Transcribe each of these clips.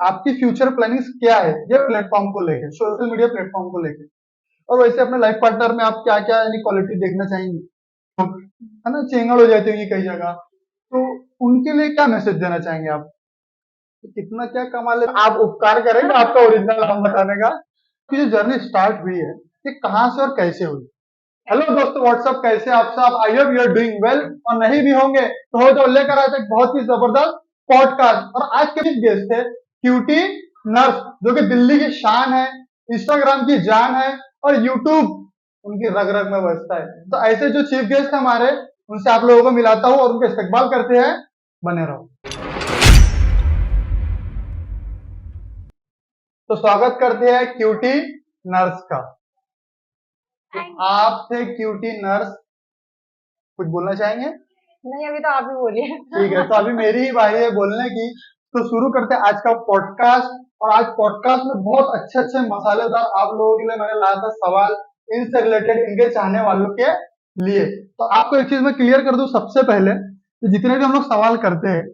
आपकी future plannings क्या है ये प्लेटफॉर्म को लेके, सोशल मीडिया प्लेटफॉर्म को लेके। और वैसे अपने लाइफ पार्टनर में आप क्या क्या यानी क्वालिटी देखना चाहेंगे, तो, है ना, चेंगड़ हो जाती होंगी कई जगह, तो उनके लिए क्या मैसेज देना चाहेंगे आप? तो कितना क्या कमा ले, आप उपकार करेंगे आपका ओरिजिनल नाम बताने का, कि जो जर्नी स्टार्ट हुई है ये कहाँ से और कैसे हुई। हेलो दोस्तों, व्हाट्सअप, कैसे आप सब? I hope you are doing well. और नहीं भी होंगे तो हो, तो लेकर आए थे एक बहुत ही जबरदस्त पॉडकास्ट। और आज के गेस्ट थे क्यूटी नर्स, जो कि दिल्ली की शान है, इंस्टाग्राम की जान है, और यूट्यूब उनकी रग रग में बसता है। तो ऐसे जो चीफ गेस्ट है हमारे, उनसे आप लोगों को मिलाता हूँ और उनका इस्तेकबाल करते हैं। बने रहो। तो स्वागत करते हैं क्यूटी नर्स का। आप थे क्यूटी नर्स, कुछ बोलना चाहेंगे? नहीं, अभी तो आप ही बोलिए। ठीक है, तो अभी मेरी ही बारी है बोलने की। तो शुरू करते हैं आज का पॉडकास्ट। और आज पॉडकास्ट में बहुत अच्छे अच्छे मसालेदार आप लोगों के लिए मैंने लाया था सवाल, इनसे रिलेटेड, इनके चाहने वालों के लिए। तो आपको एक चीज मैं क्लियर कर दूं सबसे पहले, कि जितने भी हम लोग सवाल करते हैं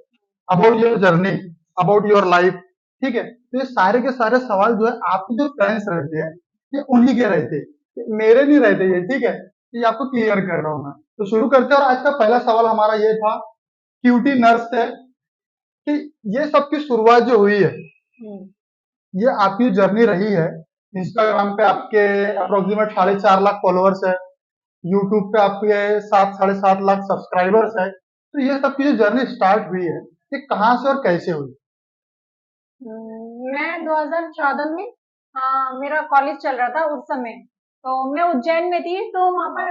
about your journey, about your life, ठीक है, तो ये सारे के सारे सवाल जो है आपके जो फ्रेंड्स रहते हैं ये उन्हीं के रहते हैं, ये मेरे नहीं रहते ये, ठीक है। तो ये आपको क्लियर कर रहा हूँ मैं। तो शुरू करते हैं। और आज का पहला सवाल हमारा ये था क्यूटी नर्स से, कि ये सब की शुरुआत जो हुई है, ये आपकी जर्नी रही है। इंस्टाग्राम पे आपके अप्रोक्सीमेट 4.5 लाख फॉलोअर्स है, यूट्यूब पे आपके 7 साढ़े 7 लाख सब्सक्राइबर्स है। तो ये सब की जो जर्नी स्टार्ट हुई है, ये कहाँ से और कैसे हुई? मैं 2014 में, मेरा कॉलेज चल रहा था उस समय। तो मैं उज्जैन में थी, तो वहाँ पर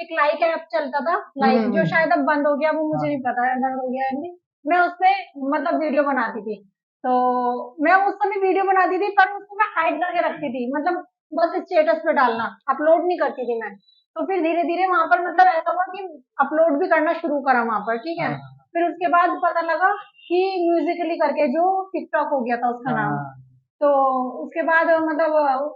एक लाइक ऐप चलता था, लाइक जो शायद अब बंद हो गया, वो मुझे नहीं पता है बंद हो गया है नहीं। मैं उससे मतलब वीडियो बनाती थी। तो मैं उस समय वीडियो बनाती थी, पर उसको मैं हाइड करके रखती थी, मतलब बस स्टेटस पे डालना, अपलोड नहीं करती थी मैं। तो फिर धीरे धीरे वहां पर मतलब ऐसा हुआ कि अपलोड भी करना शुरू करा वहां पर, ठीक है। फिर उसके बाद पता लगा कि म्यूजिकली करके जो टिकटॉक हो गया था उसका नाम। तो उसके बाद मतलब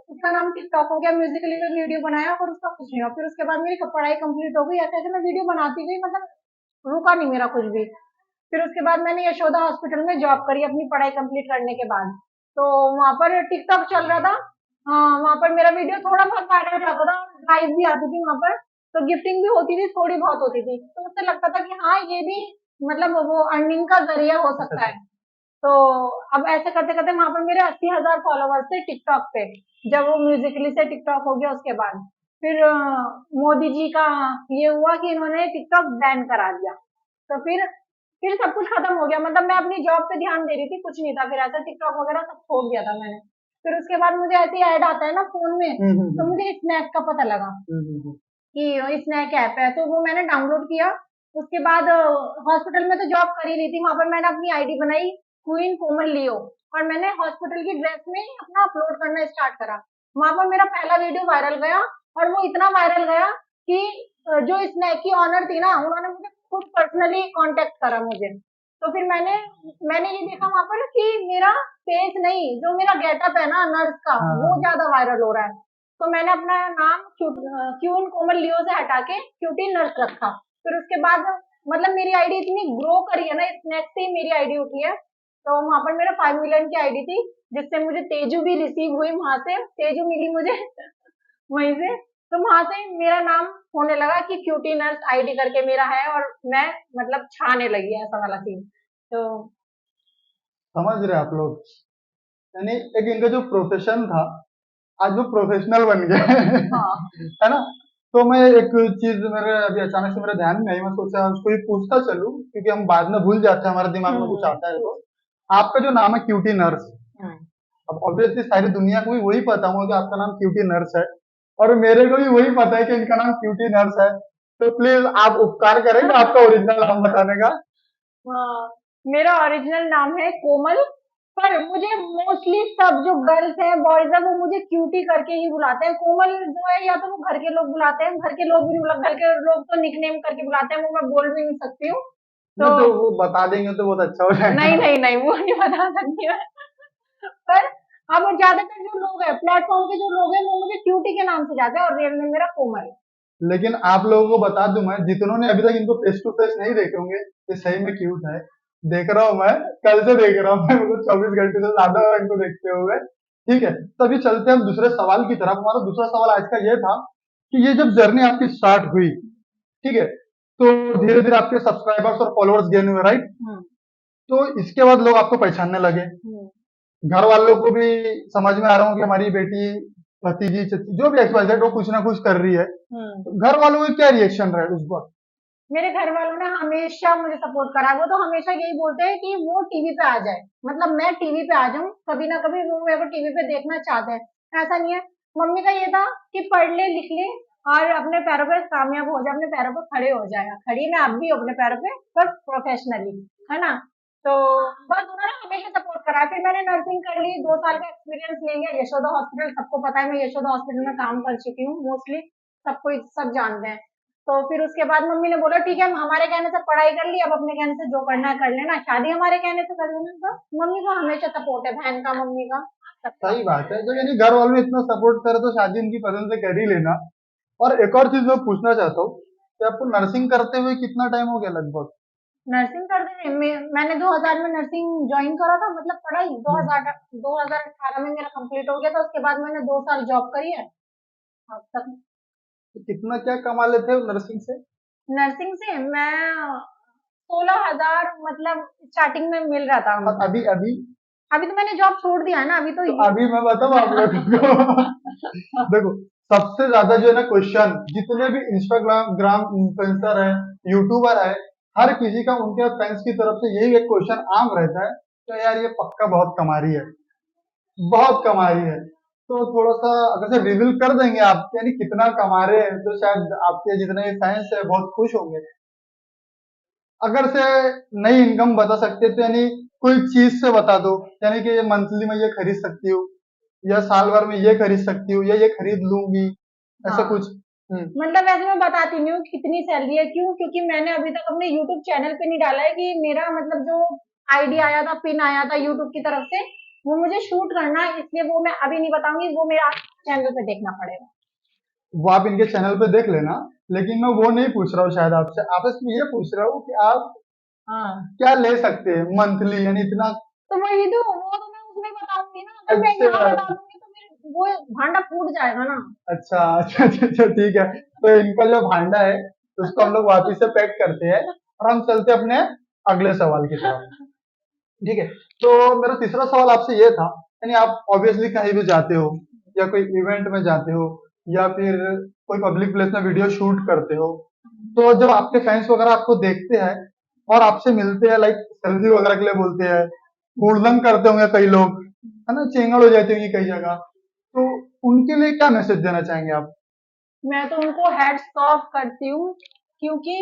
उसका नाम टिकटॉक हो गया, म्यूजिकली में वीडियो बनाया और उसका कुछ नहीं हुआ। फिर उसके बाद मेरी पढ़ाई कंप्लीट हो गई, ऐसे ऐसे मैं वीडियो बनाती गई, मतलब रुका नहीं मेरा कुछ भी। फिर उसके बाद मैंने यशोदा हॉस्पिटल में जॉब करी अपनी पढ़ाई कंप्लीट करने के बाद। तो वहां पर टिकटॉक चल रहा था। हाँ, वहां पर मेरा वीडियो थोड़ा बहुत वायरल जाता था, लाइव भी आती थी वहां पर। तो गिफ्टिंग भी होती थी, थोड़ी बहुत होती थी, तो मुझे लगता था कि हाँ, ये भी मतलब वो अर्निंग का जरिया हो सकता है। तो अब ऐसे करते करते वहां पर मेरे 80,000 फॉलोवर्स थे टिकटॉक पे, जब वो म्यूजिकली से टिकटॉक हो गया उसके बाद। फिर मोदी जी का ये हुआ कि इन्होंने टिकटॉक बैन करा दिया। तो फिर सब कुछ खत्म हो गया, मतलब मैं अपनी जॉब पे ध्यान दे रही थी, कुछ नहीं था, फिर ऐसा टिकटॉक वगैरह सब छोड़ दिया था मैंने। फिर उसके बाद मुझे ऐसे ऐड आता है ना फोन में, तो मुझे स्नैक का पता लगा कि स्नैक ऐप है, तो वो मैंने डाउनलोड किया। उसके बाद हॉस्पिटल में तो जॉब कर ही रही थी, वहां पर मैंने अपनी आईडी बनाई, क्वीन कोमल लियो। और मैंने हॉस्पिटल की ड्रेस में अपना अपलोड करना स्टार्ट करा। वहां पर मेरा पहला वीडियो वायरल गया, और वो इतना वायरल गया कि जो स्नैक की ऑनर थी ना, उन्होंने मुझे खुद पर्सनली कांटेक्ट करा मुझे। तो फिर मैंने मैंने ये देखा वहां पर कि मेरा फेस नहीं, जो मेरा गेटअप है ना नर्स का, वो ज्यादा वायरल हो रहा है। तो मैंने अपना नाम क्यून कोमल लियो से हटा के क्यूटी नर्स रखा। फिर उसके बाद मतलब मेरी आईडी इतनी ग्रो करी है ना, स्नैक से ही मेरी आईडी उठी है। तो वहां पर मेरा 5 मिलियन की आईडी थी, जिससे मुझे तेजू भी रिसीव हुई, वहां से तेजू मिली मुझे वहीं से। तो वहां से मेरा नाम होने लगा कि क्यूटी नर्स आईडी करके मेरा है, और मैं मतलब छाने लगी, ऐसा वाला सीन। तो समझ रहे आप लोग, यानी एक इनका जो प्रोफेशन था, आज वो प्रोफेशनल बन गया हाँ। है ना। तो मैं एक चीज मेरे अभी अचानक से मेरे ध्यान में आई, मैं सोचा उसको ही पूछता चलूं, क्योंकि हम बाद में भूल जाते हैं, हमारे दिमाग में कुछ आता है तो। आपका जो नाम है क्यूटी नर्स, अब ऑब्वियसली सारी दुनिया को भी वही पता होगा कि आपका नाम क्यूटी नर्स है, और मेरे को भी वही पता है कि इनका नाम क्यूटी नर्स है। तो प्लीज आप उपकार करेंगे आपका ओरिजिनल नाम बताने का? हाँ, मेरा ओरिजिनल नाम है कोमल। पर मुझे मोस्टली सब जो गर्ल्स हैं, बॉयज हैं, वो मुझे क्यूटी करके ही बुलाते हैं। कोमल जो है, या तो वो घर के लोग बुलाते हैं, घर के लोग भी नहीं बुला, घर के लोग तो निकनेम करके बुलाते हैं, वो मैं बोल भी नहीं सकती हूँ। तो नहीं, तो वो बता देंगे तो बहुत अच्छा हो नहीं जाएगा। नहीं नहीं, वो नहीं बता सकती मैं। पर अब ज्यादातर जो लोग हैं, प्लेटफॉर्म के जो लोग हैं, वो मुझे क्यूटी के नाम से जाते हैं, और रियल में मेरा कोमल है। लेकिन आप लोगों को बता दूं, मैं जितनों ने अभी तक इनको फेस टू फेस नहीं देखे होंगे, ये सही में क्यूट है। देख रहा हूँ मैं, कल से देख रहा हूँ मैं, मतलब 24 घंटे से ज्यादा हो इनको देखते हुए। ठीक है, तो अभी चलते हैं हम दूसरे सवाल की तरफ। हमारा दूसरा सवाल आज का ये था कि ये जब जर्नी आपकी स्टार्ट हुई, ठीक है, तो धीरे धीरे आपके सब्सक्राइबर्स और फॉलोअर्स गेन हुए, राइट? तो इसके बाद लोग आपको पहचानने लगे, घर वालों को भी समझ में आ रहा हूँ कि हमारी बेटी, भतीजी, चची, जो भी एक्सवाइजेड वो कुछ ना कुछ कर रही है। तो घर वालों के क्या रिएक्शन रहे उस वक्त? मेरे घर वालों ने हमेशा मुझे सपोर्ट करा। वो तो हमेशा यही बोलते हैं कि वो टीवी पे आ जाए, मतलब मैं टीवी पे आ जाऊं, कभी ना कभी वो मेरे को टीवी पे देखना चाहते हैं। ऐसा नहीं है। मम्मी का ये था कि पढ़ ले लिख ले और अपने पैरों पे कामयाब हो जाए, अपने पैरों पे खड़े हो जाएगा। खड़ी मैं अब भी हूं अपने पैरों पे, पर प्रोफेशनली, है ना। तो बस उन्होंने हमेशा सपोर्ट करा। फिर मैंने नर्सिंग कर ली, 2 साल का एक्सपीरियंस ले लिया। यशोदा हॉस्पिटल सबको पता है, मैं यशोदा हॉस्पिटल में काम कर चुकी हूँ मोस्टली, सबको सब जानते हैं। तो फिर उसके बाद मम्मी ने बोला ठीक है, हमारे कहने से पढ़ाई कर ली, अब अपने कहने से जो करना है कर लेना, शादी हमारे कहने से कर लेना। बस मम्मी का हमेशा सपोर्ट है, बहन का, मम्मी का, सबका। सही बात है, जब यानी घर वालों ने इतना सपोर्ट करे तो शादी उनकी पसंद से कर ही लेना। और एक और चीज मैं पूछना चाहता हूँ कि आपको नर्सिंग करते हुए कितना टाइम हो गया लगभग? नर्सिंग करते थे मैंने 2000 में नर्सिंग ज्वाइन करा था, मतलब पढ़ाई हम्म, 2018 में मेरा कंप्लीट हो गया था। उसके बाद मैंने 2 साल जॉब करी है अब तक। तो कितना क्या कमा लेते हो नर्सिंग से? नर्सिंग से मैं 16,000 मतलब स्टार्टिंग में मिल रहा था और हमको। अभी अभी? अभी तो मैंने जॉब छोड़ दिया है ना, अभी तो तो अभी मैं बताऊँ आप लोगों को देखो, सबसे ज्यादा जो है ना क्वेश्चन, जितने भी इंस्टाग्राम ग्राम इन्फ्लुएंसर है, यूट्यूबर है, हर किसी का उनके फैंस की तरफ से यही एक क्वेश्चन आम रहता है, तो यार ये पक्का बहुत कमा रही है, बहुत कमा रही है। तो थोड़ा सा अगर से रिवील कर देंगे आप, यानी कितना कमा रहे हैं, तो शायद आपके जितने भी फैंस है बहुत खुश होंगे। अगर से नई इनकम बता सकते तो यानी कोई चीज से बता दो, यानी कि ये मंथली में ये खरीद सकती हूँ, या साल भर में ये खरीद सकती हूँ, या ये खरीद लूंगी, ऐसा हाँ, कुछ। मतलब वैसे मैं बताती नहीं हूँ कितनी सैलरी है, क्यों? क्योंकि मैंने अभी तक अपने यूट्यूब चैनल पे नहीं डाला है कि मेरा मतलब जो आईडी आया था, पिन आया था यूट्यूब की तरफ से, वो मुझे शूट करना है, इसलिए वो मैं अभी नहीं बताऊंगी, वो मेरा चैनल पे देखना पड़ेगा। वो आप इनके चैनल पे देख लेना, लेकिन मैं वो नहीं पूछ रहा हूँ शायद आपसे, आपस में ये पूछ रहा हूँ कि आप हाँ, क्या ले सकते हैं मंथली, यानी इतना। तो वही तो, वो तो मैं उसमें बताऊंगी ना। अगर मैं अच्छा यहाँ बता दूंगी तो फिर वो भांडा फूट जाएगा ना। अच्छा अच्छा अच्छा अच्छा, ठीक है। तो इनका जो भांडा है उसको हम लोग वापिस से पैक करते हैं, और हम चलते हैं अपने अगले सवाल की तरफ। ठीक है, तो मेरा तीसरा सवाल आपसे ये था, यानी आप ऑब्वियसली कहीं भी जाते हो, या कोई इवेंट में जाते हो, या फिर कोई पब्लिक प्लेस में वीडियो शूट करते हो, तो जब आपके फैंस वगैरह आपको देखते हैं और आपसे मिलते हैं, लाइक सेल्फी वगैरह के लिए बोलते हैं, हुड़दंग करते होंगे कई लोग, है ना, चेंगड़ हो जाती होंगी कई जगह, तो उनके लिए क्या मैसेज देना चाहेंगे आप? मैं तो उनको हेड्स ऑफ करती हूँ, क्योंकि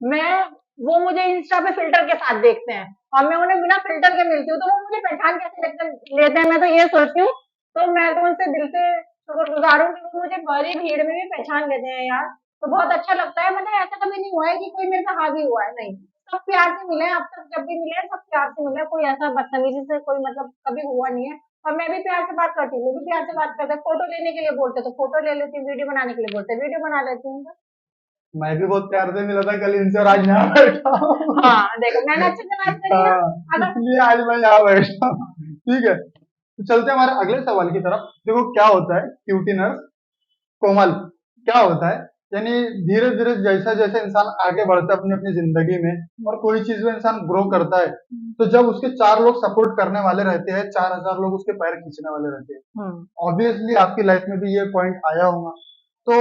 मैं वो मुझे इंस्टा पे फिल्टर के साथ देखते हैं और मैं उन्हें बिना फिल्टर के मिलती हूँ, तो वो मुझे पहचान कैसे लेते हैं, मैं तो ये सोचती हूँ। तो मैं तो उनसे दिल से शुक्रगुजार हूँ कि वो मुझे बड़ी भीड़ में भी पहचान लेते हैं यार। तो बहुत अच्छा लगता है, मतलब ऐसा कभी नहीं हुआ है कि कोई मेरे पे हावी हुआ है, नहीं। सब प्यार से मिले हैं अब तक, जब भी मिले हैं सब प्यार से मिले हैं, कोई ऐसा बदतमीजी से कोई मतलब कभी हुआ नहीं है। और मैं भी प्यार से बात करती हूँ, वो भी प्यार से बात करते हैं। फोटो लेने के लिए बोलते तो फोटो ले लेती हूँ, वीडियो बनाने के लिए बोलते वीडियो बना लेती हूँ। मैं भी बहुत प्यार से मिला था कल इनसे, और आज यहाँ बैठा हूँ। हाँ, देखो मैंने अच्छे से बात करी ना। हाँ, अगर इसलिए आज मैं यहाँ बैठा हूँ। ठीक है, तो चलते हैं हमारे अगले सवाल की तरफ। देखो क्या होता है क्यूटी नर्स, कोमल, क्या होता है, यानी धीरे धीरे जैसा जैसे इंसान आगे बढ़ता है अपनी अपनी जिंदगी में, और कोई चीज में इंसान ग्रो करता है, तो जब उसके 4 लोग सपोर्ट करने वाले रहते हैं, 4,000 लोग उसके पैर खींचने वाले रहते हैं, ऑब्वियसली आपकी लाइफ में भी ये पॉइंट आया होगा। तो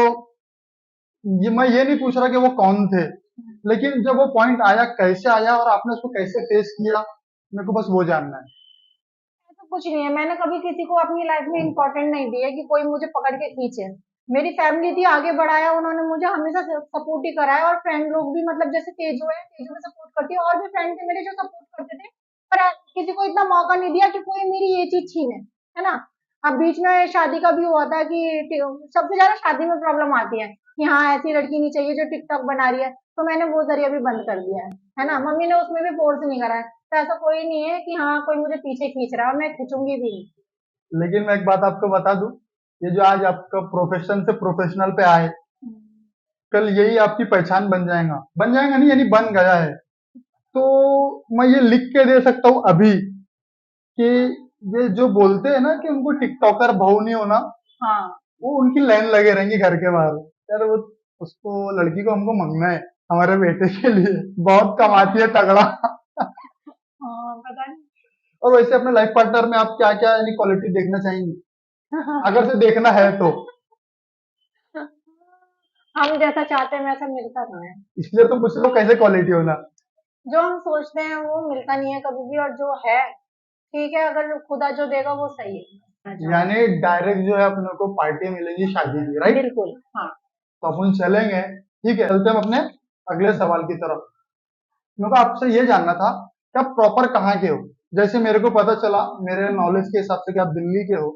ये मैं ये नहीं पूछ रहा कि वो कौन थे, लेकिन जब वो पॉइंट आया, कैसे आया और आपने उसको कैसे फेस किया, मेरे को बस वो जानना है। ऐसा कुछ नहीं है, मैंने कभी किसी को अपनी लाइफ में इम्पोर्टेंट नहीं दिया कि कोई मुझे पकड़ के खींचे। मेरी फैमिली थी, आगे बढ़ाया उन्होंने मुझे, हमेशा सपोर्ट ही करा है। और फ्रेंड लोग भी, मतलब जैसे तेजू है, तेजू में सपोर्ट करती है, और भी फ्रेंड थे मेरे जो सपोर्ट करते थे। पर किसी को इतना मौका नहीं दिया कि कोई मेरी ये चीज छीने, है ना। अब बीच में शादी का भी हुआ था कि सबसे ज्यादा शादी में प्रॉब्लम आती है कि हाँ ऐसी लड़की नहीं चाहिए जो टिकटॉक बना रही है। तो मैंने वो जरिया भी बंद कर दिया है ना। मम्मी ने उसमें भी फोर्स नहीं करा है। तो ऐसा कोई नहीं है कि हाँ कोई मुझे पीछे खींच रहा है, और मैं खींचूंगी भी नहीं। लेकिन मैं एक बात आपको बता दूं, ये जो आज आपका प्रोफेशन से प्रोफेशनल पे आए, कल यही आपकी पहचान बन जाएगा, बन जाएगा नहीं, यानी बन गया है। तो मैं ये लिख के दे सकता हूँ अभी कि ये जो बोलते हैं ना कि उनको टिकटॉकर बहू नहीं होना, हाँ वो उनकी लाइन लगे रहेंगी घर के बाहर। यार वो उसको लड़की को हमको मंगना है हमारे बेटे के लिए, बहुत कमाती है तगड़ा। हाँ पता और वैसे अपने लाइफ पार्टनर में आप क्या क्या यानी क्वालिटी देखना चाहेंगी, नहीं। अगर से देखना है तो? हम जैसा चाहते हैं वैसा मिलता तो है। इसलिए तो पूछ रहा हूँ कैसे क्वालिटी होना। जो हम सोचते हैं वो मिलता नहीं है कभी भी, और जो है ठीक है, अगर खुदा जो देगा वो सही है। मैं चाहूंगी। यानी डायरेक्ट जो है अपने को पार्टी मिलेगी शादी की, राइट? बिल्कुल हाँ। तो अपन चलेंगे, ठीक है, चलते हम अपने अगले सवाल की तरफ। मेरे को आपसे ये जानना था कि आप प्रॉपर कहाँ के हो? जैसे मेरे को पता चला मेरे नॉलेज के हिसाब से कि आप दिल्ली के हो,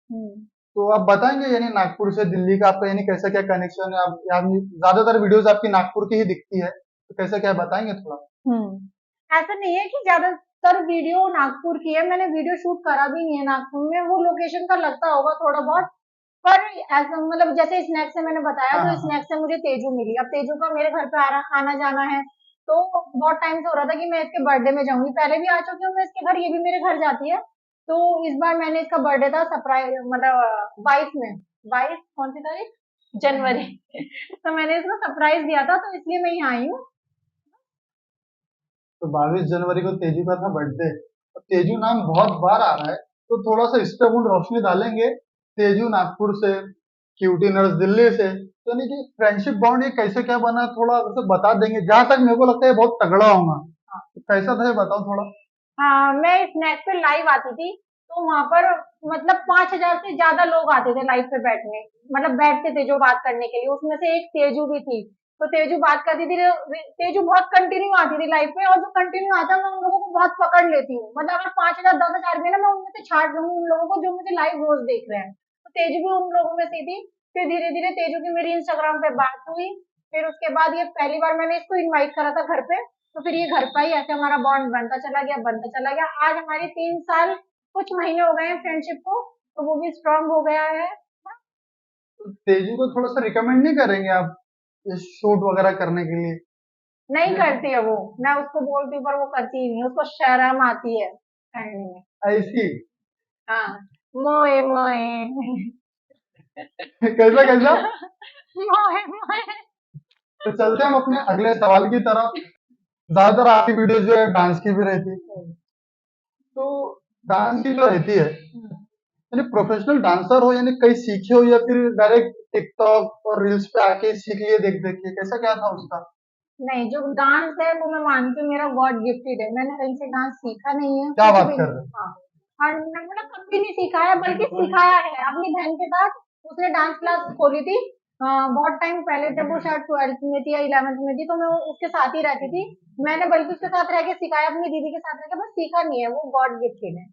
हम्म। तो आप बताएंगे यानी नागपुर से दिल्ली का आपका यानी कैसा क्या कनेक्शन है? आप ज्यादातर वीडियोस आपकी नागपुर की ही दिखती है, तो कैसा क्या बताएंगे थोड़ा? ऐसा नहीं है कि ज्यादातर वीडियो नागपुर की है, मैंने वीडियो शूट करा भी नहीं है नागपुर में, वो लोकेशन का लगता होगा थोड़ा बहुत। पर ऐसा मतलब जैसे स्नैक्स से मैंने बताया, हाँ तो हाँ हाँ। स्नैक्स से मुझे तेजू मिली। अब तेजू का मेरे घर पे आना जाना है, तो बहुत टाइम से हो रहा था कि मैं इसके बर्थडे में जाऊंगी। पहले भी आ चुकी हूँ मैं इसके घर, ये भी मेरे घर जाती है। तो इस बार मैंने इसका बर्थडे था सरप्राइज, मतलब 22 कौन सी तारीख, जनवरी। तो मैंने इसको सरप्राइज दिया था, तो इसलिए मैं यहाँ आई हूँ। तो 22 जनवरी को तेजू का था बर्थडे, और तेजू नाम बहुत बार आ रहा है, तो थोड़ा सा इस पे अपन रोशनी डालेंगे। तेजू नागपुर से, क्यूटी नर्स दिल्ली से, तो यानी कि फ्रेंडशिप बॉन्ड ये कैसे क्या बना, थोड़ा वैसे बता देंगे? जहां तक मेरे को लगता है ये बहुत तगड़ा होगा, तो कैसा था ये बताओ थोड़ा। हाँ, मैं इस नेट पे लाइव आती थी, तो वहां पर मतलब 5,000 से ज्यादा लोग आते थे लाइव पे बैठने, मतलब बैठते थे जो बात करने के लिए। उसमें से एक तेजू भी थी, तो तेजू बात करती थी। तेजू बहुत कंटिन्यू आती थी लाइव पे, और जो कंटिन्यू आता है मैं उन लोगों को बहुत पकड़ लेती हूँ। मतलब अगर 5,000 10,000 भी है ना, मैं उनमें से छाट लूंगी उन लोगों को जो मुझे लाइव रोज देख रहे हैं। तो तेजू भी उन लोगों में से थी। फिर धीरे धीरे तेजू की मेरी इंस्टाग्राम पे बात हुई। फिर उसके बाद ये पहली बार मैंने इसको इनवाइट करा था घर पे, तो फिर ये घर पर ही ऐसे हमारा बॉन्ड बनता चला गया। आज हमारे 3 साल कुछ महीने हो गए हैं फ्रेंडशिप को, तो वो भी स्ट्रांग हो गया है। तो तेजू को थोड़ा सा रिकमेंड नहीं करेंगे आप ये शूट वगैरह करने के लिए? नहीं ये करती है वो, मैं उसको बोलती हूँ पर वो करती ही नहीं है, उसको शर्म आती है करने में। ऐसी हाँ, मोए मोए। कैसा कैसा? मोए मोए। तो चलते हैं हम अपने अगले सवाल की तरफ। ज्यादातर आपकी वीडियो जो है डांस की भी रहती है, तो डांस की जो रहती है, यानी प्रोफेशनल डांसर हो यानी कहीं सीखे हो, या फिर डायरेक्ट टिकटॉक और रील्स पे आके सीख लिए देख देख के, कैसा क्या था उसका? नहीं, जो डांस है वो मैं मानती हूँ मेरा गॉड गिफ्टेड है। मैंने कहीं से डांस सीखा नहीं है, क्या कुछ बात भी कर नहीं। रहे हैं? हाँ, और मैंने कभी नहीं सीखा है, बल्कि सिखाया है अपनी बहन के साथ। उसने डांस क्लास खोली थी बहुत टाइम पहले, जब वो शायद 12th में थी या 11th में थी, तो मैं उसके साथ ही रहती थी। मैंने बल्कि उसके साथ रह के सिखाया, अपनी दीदी के साथ रह के, बस सीखा नहीं है, वो गॉड गिफ्टेड है।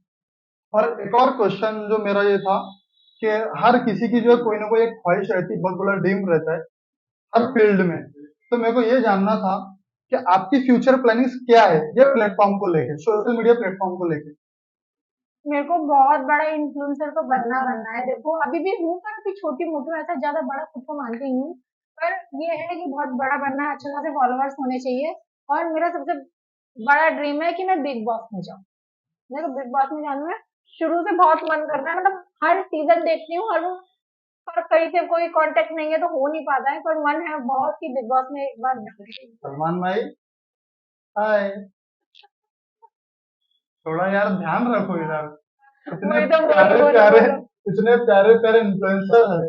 और एक और क्वेश्चन जो मेरा ये था कि हर किसी की जो है कोई ना कोई एक ख्वाहिश रहती है, बहुत बड़ा ड्रीम रहता है हर फील्ड में। तो मेरे को ये जानना था कि आपकी फ्यूचर प्लानिंग्स क्या है ये प्लेटफॉर्म को लेके, सोशल मीडिया प्लेटफॉर्म को लेके? मेरे को बहुत बड़ा इन्फ्लुएंसर तो बनना है। देखो अभी भी हूँ, पर अभी छोटी मोटी हूँ, ऐसा ज्यादा बड़ा खुद को मानती नहीं हूँ। पर ये है कि बहुत बड़ा बनना है, अच्छे खासे फॉलोअर्स होने चाहिए। और मेरा सबसे बड़ा ड्रीम है कि मैं बिग बॉस में जाऊँ। मेरे को बिग बॉस में जाना है, शुरू से बहुत मन करता है। मतलब हर सीजन देखती हूँ, और पर कहीं से कोई कांटेक्ट नहीं है तो हो नहीं पाता है, पर मन है बहुत कि बिग बॉस में एक बार जाऊँ। सलमान भाई, हाय, थोड़ा यार ध्यान रखो इधर। इतने वही तो, बोलो प्यारे बोलो प्यारे, बोलो। इतने प्यारे प्यारे इन्फ्लुएंसर है,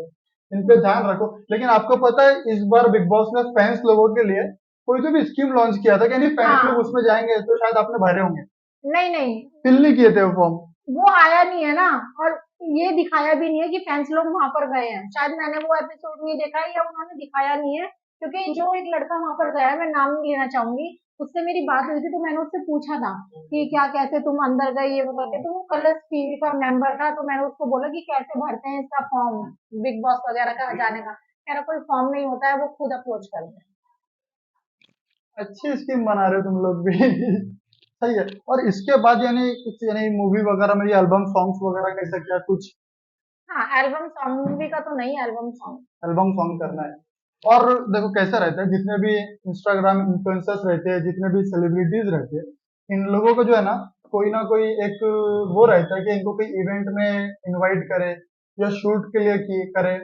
इन पे ध्यान रखो। लेकिन आपको पता है इस बार बिग बॉस ने फैंस लोगों के लिए कोई तो भी स्कीम लॉन्च किया था कि नहीं फैंस लोग हाँ, उसमें जाएंगे, तो शायद आपने भरे होंगे, नहीं नहीं, फिल नहीं किए थे वो फॉर्म। वो आया नहीं है ना। और ये दिखाया भी नहीं है कि फैंस लोग वहां पर गए हैं। शायद मैंने वो एपिसोड नहीं देखा है, या उन्होंने दिखाया नहीं है। क्योंकि जो एक लड़का वहां पर गया है, मैं नाम नहीं लेना चाहूंगी, उससे मेरी बात हुई थी, तो मैंने उससे पूछा था कि क्या कैसे तुम अंदर गए, ये वो करके। तो वो कलर्स टीवी का मेंबर था, तो मैंने उसको बोला कि कैसे भरते हैं इसका फॉर्म, बिग बॉस वगैरह का जाने का। कह रहा कोई फॉर्म नहीं होता है, वो खुद अप्रोच करते हैं। अच्छी स्कीम बना रहे हो तुम लोग भी। सही है। और इसके बाद यानी कुछ यानी मूवी वगैरह में ये एल्बम सॉन्ग्स वगैरह कैसा क्या कुछ? हाँ, एल्बम सॉन्ग, मूवी का तो नहीं, एल्बम सॉन्ग। एल्बम सॉन्ग करना है? और देखो कैसा रहता है, जितने भी इंस्टाग्राम इन्फ्लुएंसर्स रहते हैं, जितने भी सेलिब्रिटीज रहते हैं, इन लोगों को जो है ना कोई एक वो रहता है कि इनको कोई इवेंट में इनवाइट करे या शूट के लिए करे।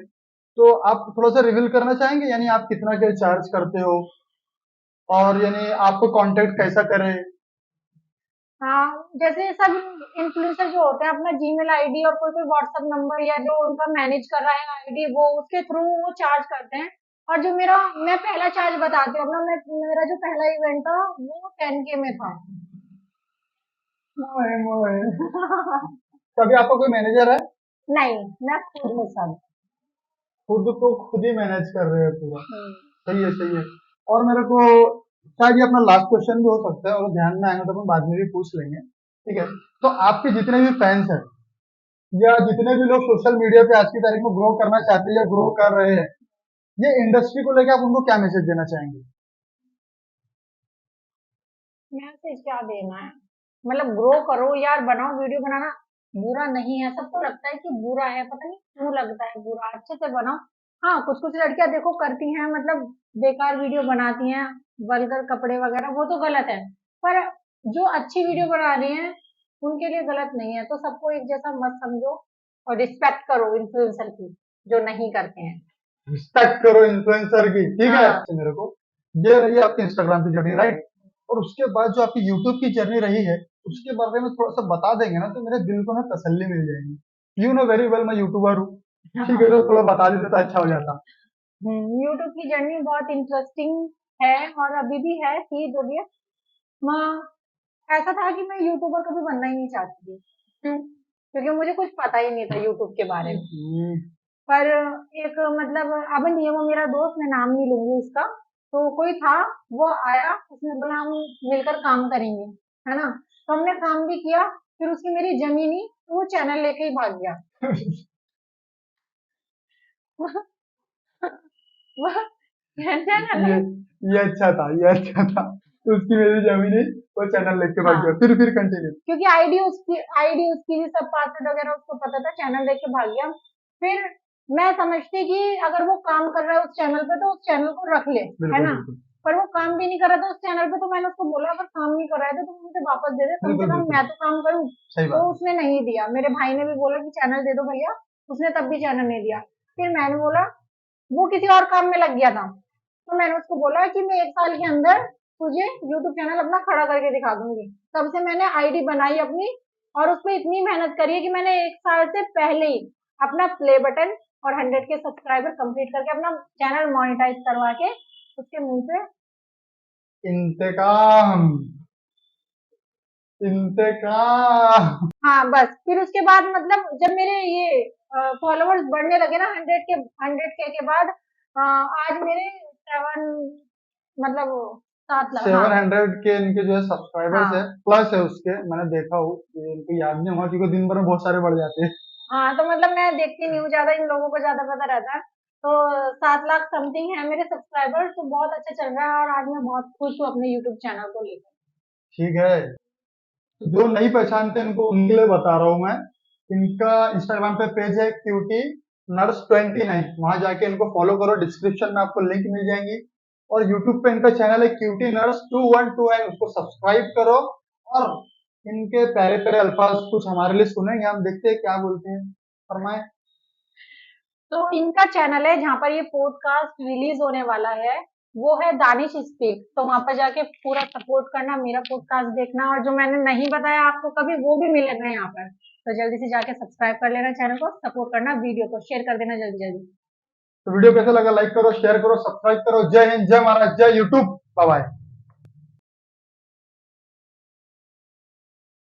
तो आप थोड़ा सा रिवील करना चाहेंगे, यानी आप कितना क्या चार्ज करते हो, और यानी आपको कांटेक्ट कैसा करे। हाँ, जैसे सब इन्फ्लुएंसर जो होते हैं अपना जीमेल आईडी और कोई कोई व्हाट्सएप नंबर या जो उनका मैनेज कर रहा है आईडी वो उसके थ्रू वो चार्ज करते हैं। और जो मेरा मैं पहला चार्ज बताती हूँ अपना, मैं मेरा जो पहला इवेंट था वो 10K में था। मोए मोए। तभी आपका कोई मैनेजर है? नहीं, मैं खुद हूँ सब। खुद को खुद ही मैनेज कर रहे हैं पूरा। हम्म। सही है, सही है। और मेरे को शायद ये अपना लास्ट क्वेश्चन भी हो सकता है, और ध्यान में आएगा तो अपन बाद में भी पूछ लेंगे, ठीक है। तो आपके जितने भी फैंस हैं, या जितने भी लोग सोशल मीडिया पे आज की तारीख में ग्रो करना चाहते हैं या ग्रो कर रहे हैं, ये इंडस्ट्री को लेकर आप उनको क्या मैसेज देना चाहेंगे? मैसेज क्या देना है, मतलब ग्रो करो यार, बनाओ, वीडियो बनाना बुरा नहीं है। सबको लगता है कि बुरा है, पता नहीं क्यों लगता है बुरा, अच्छे से बनाओ। हाँ, कुछ कुछ लड़कियां देखो करती हैं, मतलब बेकार वीडियो बनाती हैं, वल्गर कपड़े वगैरह, वो तो गलत है। पर जो अच्छी वीडियो बना रही हैं उनके लिए गलत नहीं है। तो सबको एक जैसा मत समझो और रिस्पेक्ट करो इन्फ्लुएंसर की जो नहीं करते हैं। रिस्पेक्ट करो इन्फ्लुएंसर की, ठीक है। हाँ। तो मेरे को ये रही आपकी इंस्टाग्राम की जर्नी, राइट। और उसके बाद जो आपकी यूट्यूब की जर्नी रही है, उसके बारे में थोड़ा सा बता देंगे ना, तो मेरे दिल को ना तसल्ली मिल जाएगी। यू नो वेरी वेल, मैं यूट्यूबर हूँ, ठीक है, तो थोड़ा बता देते तो अच्छा हो जाता। यूट्यूब की जर्नी बहुत इंटरेस्टिंग है और अभी भी है, थी जो भी है। मैं ऐसा था कि मैं यूट्यूबर कभी बनना ही नहीं चाहती थी। क्यों? क्योंकि मुझे कुछ पता ही नहीं था यूट्यूब के बारे में। हम्म। पर एक मतलब अब नहीं है वो मेरा दोस्त, मैं नाम नहीं लूंगी उसका। तो कोई था, वो आया, उसने बोला हम मिलकर काम करेंगे, है ना। तो हमने काम भी किया, फिर उसकी मेरी जमी नहीं, तो वो चैनल लेके ही भाग गया। वो चैनल ये है। ये अच्छा था, ये अच्छा था। उसकी मेरी जमीन, वो चैनल लेके भाग हाँ, गया, फिर कंटिन्यू। क्योंकि आईडी उसकी भी सब पासवर्ड वगैरह उसको पता था, चैनल देख के भाग गया। फिर मैं समझती कि अगर वो काम कर रहा है उस चैनल पे तो उस चैनल को रख ले, है बिल्कुल ना। बिल्कुल। पर वो काम भी नहीं कर रहा था उस चैनल पे, तो मैंने उसको बोला अगर काम नहीं कर रहा है तो तुम मुझे वापस दे दे, कम से बिल्कुल कम बिल्कुल। मैं तो काम करूँ। सही तो बात है। उसने नहीं दिया, मेरे भाई ने भी बोला कि चैनल दे दो भैया, उसने तब भी चैनल नहीं दिया। फिर मैंने बोला, वो किसी और काम में लग गया था, तो मैंने उसको बोला कि मैं 1 साल के अंदर तुझे यूट्यूब चैनल अपना खड़ा करके दिखा दूंगी। तब से मैंने आईडी बनाई अपनी, और उसमें इतनी मेहनत करी है कि मैंने 1 साल से पहले ही अपना प्ले बटन और 100K सब्सक्राइबर कंप्लीट करके अपना चैनल मोनेटाइज करवा के उसके मुंह पे। इंतकाम, इंतकाम। हाँ बस, फिर उसके बाद मतलब जब मेरे ये फॉलोअर्स बढ़ने लगे ना, 100K के बाद आज मेरे 7, मतलब 7 लाख, हाँ। 700 के इनके जो है सब्सक्राइबर्स है, हाँ। प्लस है उसके, मैंने देखा हूँ, ये इनको याद नहीं हुआ क्योंकि दिन भर में बहुत सारे बढ़ जाते हैं। हाँ, तो मतलब मैं देखती नहीं हूँ ज्यादा, इन लोगों को ज्यादा पता रहता है। तो 7 लाख समथिंग है मेरे सब्सक्राइबर, तो बहुत अच्छा चल रहा है और आज मैं बहुत खुश हूँ अपने यूट्यूब चैनल को लेकर। ठीक है। जो नहीं पहचानते इनको उनके लिए बता रहा हूँ मैं। इनका इंस्टाग्राम पे पेज है क्यूटी नर्स 29, वहां जाके इनको फॉलो करो, डिस्क्रिप्शन में आपको लिंक मिल जाएंगी। और यूट्यूब पे इनका चैनल है क्यूटी नर्स 212, उसको सब्सक्राइब करो। और इनके प्यारे प्यारे अल्फाज कुछ हमारे लिए सुनेंगे, हम देखते हैं क्या बोलते हैं, फरमाए। तो इनका चैनल है जहाँ पर ये पॉडकास्ट रिलीज होने वाला है, वो है दानिश स्पीक। तो वहां पर जाके पूरा सपोर्ट करना, मेरा पॉडकास्ट देखना, और जो मैंने नहीं बताया आपको कभी वो भी मिलेगा यहाँ पर। तो जल्दी से जाके सब्सक्राइब कर लेना, चैनल को सपोर्ट करना, वीडियो को शेयर कर देना जल्दी जल्दी। तो वीडियो कैसा लगा, लाइक करो, शेयर करो, सब्सक्राइब करो। जय हिंद, जय महाराज, जय यूट्यूब, बाय बाय।